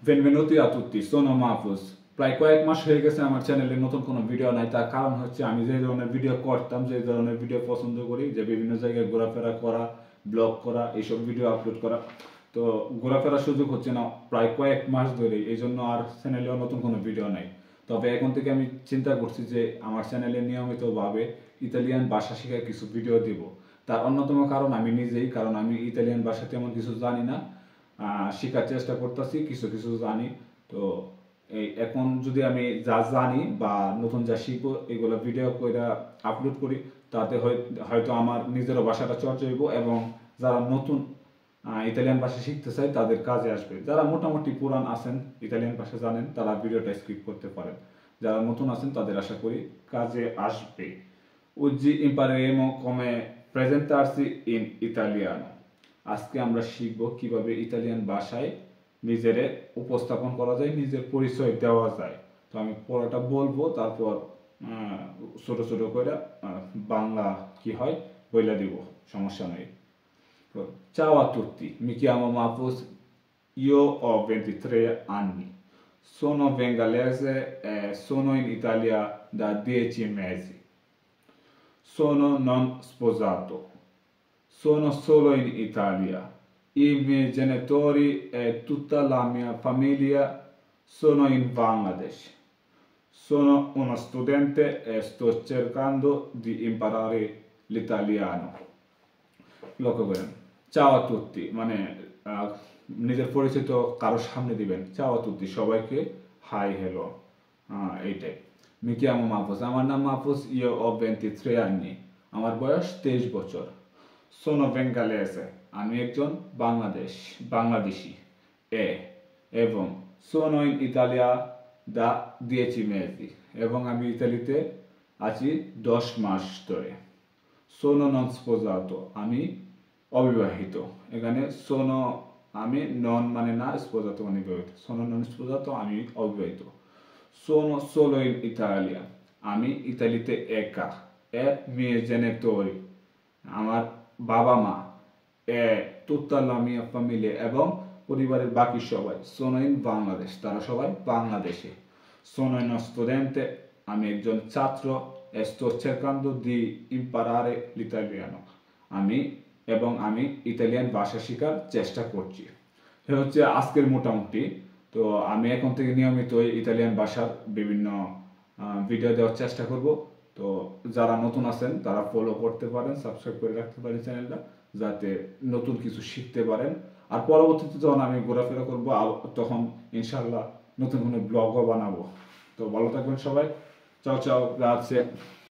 Benvenuti a tutti, sono Mahfouz। প্রায় কয়েক মাস হয়ে গেছে আমার চ্যানেলে নতুন কোনো ভিডিও নাই। তার কারণ হচ্ছে আমি যে ধরনের ভিডিও করতাম, যে ধরনের ভিডিও পছন্দ করি, যে বিভিন্ন জায়গায় ঘোরাফেরা করা, ব্লগ করা, এইসব ভিডিও আপলোড করা, তো ঘোরাফেরার সুযোগ হচ্ছে না প্রায় কয়েক মাস ধরেই। এই জন্য আর চ্যানেলেও নতুন কোনো ভিডিও নাই। তবে এখন থেকে আমি চিন্তা করছি যে আমার চ্যানেলে নিয়মিতভাবে ইতালিয়ান ভাষা শেখার কিছু ভিডিও দিব। তার অন্যতম কারণ আমি নিজেই, কারণ আমি ইতালিয়ান ভাষা তেমন কিছু জানি না, শেখার চেষ্টা করতেছি, কিছু কিছু জানি। তো এই এখন যদি আমি যা জানি বা নতুন যা শিখবো এগুলো ভিডিও করে আপলোড করি, তাতে হয়তো আমার নিজেরও ভাষাটা চর্চা হইব এবং যারা নতুন ইতালিয়ান ভাষা শিখতে চায় তাদের কাজে আসবে। যারা মোটামুটি পুরান আছেন, ইতালিয়ান ভাষা জানেন, তারা ভিডিওটা স্কিপ করতে পারেন। যারা নতুন আছেন তাদের আশা করি কাজে আসবে। Oggi impareremo come presentarsi in italiano. আজকে আমরা শিখব কিভাবে ইতালিয়ান ভাষায় নিজের উপস্থাপন করা যায়, নিজের পরিচয় দেওয়া যায়। তো আমি পড়াটা বলবো, তারপর ছোট ছোট করে বাংলা কি হয় বইলা দিব, সমস্যা নেই। Ciao a tutti, mi chiamo Mahfouz, io ho 23 anni, sono bengalese e sono in Italia da 10 mesi. Sono non sposato. Sono solo in Italia. I miei genitori e tutta la mia famiglia sono in Bangladesh. Sono uno studente e sto cercando di imparare l'italiano. লক্ষ্য করেন, চাও আ তুত্তি মানে নিজের পরিচয় তো কারোর সামনে দিবেন। চাও আ তুত্তি সবাইকে হাই হ্যালো, এইটাই। মি chiamo Mahfouz, আমার নাম মাহফুজ। ইও ও 23 anni, আমার বয়স 23 বছর। সোনো বেঙ্গালেসে, আমি একজন বাংলাদেশি। এবং সোনো ইন ইতালিয়া দা 10 mesi, এবং আমি ইতালিতে আছি 10 মাস ধরে। সোনো নন স্পোজাতো, আমি অবিবাহিত। এখানে সোনো আমি, নন মানে না, স্পোজাতো মানে বিবাহিত। সোনো নন স্পোজাতো, আমি অবিবাহিত। সোনো সোলো ইন ইতালিয়া, আমি ইতালিতে একা। মিয়ে জেনেটোরি, আমার বাবা মা। তুত্তা লা মিয়া ফ্যামিলি, এবং পরিবারের বাকি সবাই। সোনো ইন বাংলাদেশ, তারা সবাই বাংলাদেশে। সোনো ইন স্টুডেন্টে, আমি একজন ছাত্র। sto cercando di imparare l'italiano, আমি ইতালিয়ান ভাষা শেখার চেষ্টা করছি। এ হচ্ছে আজকের মোটামুটি। তো আমি এখন থেকে নিয়মিত ইতালিয়ান ভাষার বিভিন্ন ভিডিও দেওয়ার চেষ্টা করব। তো যারা নতুন আছেন তারা ফলো করতে পারেন, সাবস্ক্রাইব করে রাখতে পারেন চ্যানেলটা, যাতে নতুন কিছু শিখতে পারেন। আর পরবর্তীতে যখন আমি ঘোরাফেরা করবো তখন ইনশাল্লাহ নতুন কোনো ব্লগও বানাবো। তো ভালো থাকবেন সবাই। চাও চাও, গ্রাzie।